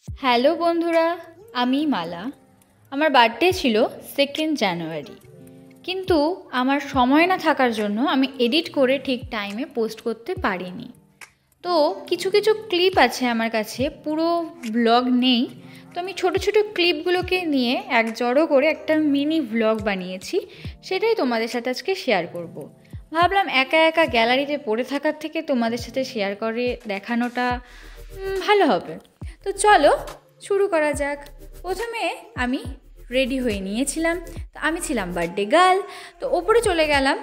Hello বন্ধুরা, আমি মালা। আমার বার্থডে ছিল 2 জানুয়ারি, কিন্তু আমার সময় না থাকার জন্য আমি এডিট করে ঠিক টাইমে পোস্ট করতে পারিনি। তো কিছু কিছু ক্লিপ আছে আমার কাছে, পুরো ব্লগ নেই। তো আমি ছোট ছোট ক্লিপগুলোকে নিয়ে এক জড়ো করে একটা মিনি ব্লগ বানিয়েছি, সেটাই তোমাদের সাথে আজকে শেয়ার করব। ভাবলাম একা একা গ্যালারিতে পড়ে থাকার থেকে তোমাদের সাথে শেয়ার করে দেখানোটা ভালো হবে। তো চলো শুরু করা যাক। প্রথমে আমি রেডি হয়ে নিয়েছিলাম। তো আমি ছিলাম বার্থডে গার্ল। তো ওপরে চলে গেলাম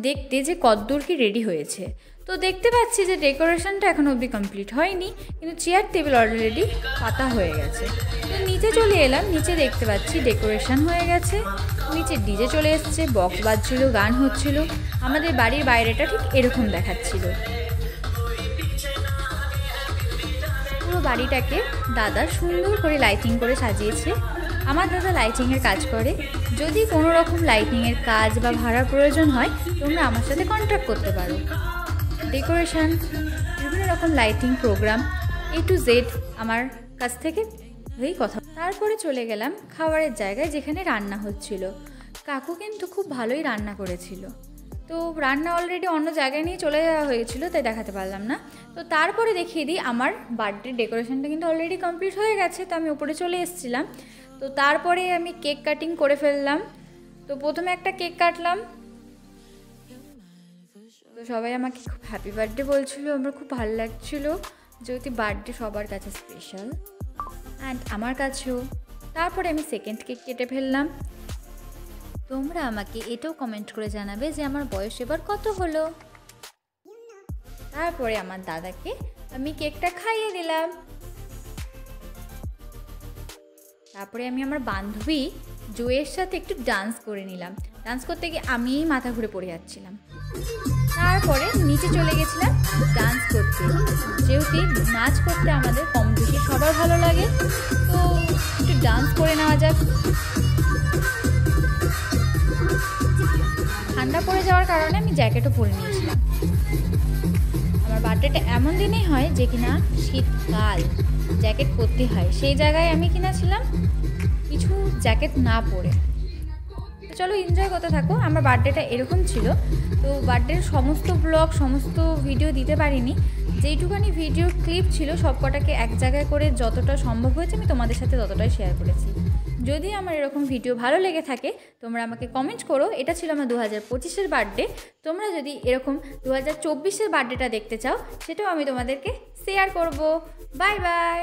দেখতে যে কতদূর কি রেডি হয়েছে। তো দেখতে পাচ্ছি যে ডেকোরেশনটা এখনও অবধি কমপ্লিট হয়নি, কিন্তু চেয়ার টেবিল অলরেডি পাতা হয়ে গেছে। তো নিচে চলে এলাম, নিচে দেখতে পাচ্ছি ডেকোরেশন হয়ে গেছে, নিচে ডিজে চলে এসছে, বক্স বাজছিল, গান হচ্ছিল। আমাদের বাড়ির বাইরেটা ঠিক এরকম দেখাচ্ছিল। পুরো বাড়িটাকে দাদা সুন্দর করে লাইটিং করে সাজিয়েছে। আমার দাদা লাইটিংয়ের কাজ করে। যদি কোনো রকম লাইটিংয়ের কাজ বা ভাড়ার প্রয়োজন হয়, তোমরা আমার সাথে কন্ট্যাক্ট করতে পারো। ডেকোরেশন, বিভিন্ন রকম lighting program A to Z আমার কাছ থেকে এই কথা। তারপরে চলে গেলাম খাবারের জায়গায়, যেখানে রান্না হচ্ছিল। কাকু কিন্তু খুব ভালোই রান্না করেছিল। তো রান্না অলরেডি অন্য জায়গায় নিয়ে চলে যাওয়া হয়েছিল, তাই দেখাতে পারলাম না। তো তারপরে দেখিয়ে দিই, আমার বার্থডে ডেকোরেশনটা কিন্তু অলরেডি কমপ্লিট হয়ে গেছে। তো আমি উপরে চলে এসেছিলাম। তো তারপরে আমি কেক কাটিং করে ফেললাম। তো প্রথমে একটা কেক কাটলাম। তো সবাই আমাকে খুব হ্যাপি বার্থডে বলছিল, আমার খুব ভালো লাগছিলো, যেহেতু বার্থডে সবার কাছে স্পেশাল, অ্যান্ড আমার কাছেও। তারপরে আমি সেকেন্ড কেক কেটে ফেললাম। তোমরা আমাকে এটাও কমেন্ট করে জানাবে যে আমার বয়স এবার কত হলো। তারপরে আমার দাদাকে আমি কেকটা খাইয়ে দিলাম। তারপরে আমি আমার বান্ধবী জয়ের সাথে একটু ডান্স করে নিলাম। ডান্স করতে গিয়ে আমিই মাথা ঘুরে পড়ে যাচ্ছিলাম। তারপরে নিচে চলে গেছিলাম ডান্স করতে, যেহেতু নাচ করতে আমাদের কম বেশি সবার ভালো লাগে। তো একটু ডান্স করে নেওয়া যাক। ঠান্ডা পড়ে যাওয়ার কারণে আমি জ্যাকেটও পরে নিয়েছিলাম। আমার বার্থডেটা এমন দিনেই হয় যে কিনা শীতকাল, জ্যাকেট পরতে হয়। সেই জায়গায় আমি কিনা ছিলাম কিছু জ্যাকেট না পরে। তো চলো এনজয় করতে থাকো। আমার বার্থডেটা এরকম ছিল। তো বার্থডের সমস্ত ব্লগ, সমস্ত ভিডিও দিতে পারিনি। যেইটুখানি ভিডিও ক্লিপ ছিল সব কটাকে এক জায়গায় করে যতটা সম্ভব হয়েছে আমি তোমাদের সাথে ততটাই শেয়ার করেছি। যদি আমার এরকম ভিডিও ভালো লেগে থাকে, তোমরা আমাকে কমেন্ট করো। এটা ছিল আমার 2025-এর বার্থডে। তোমরা যদি এরকম 2024-এর বার্থডেটা দেখতে চাও, সেটাও আমি তোমাদেরকে শেয়ার করব। Bye bye.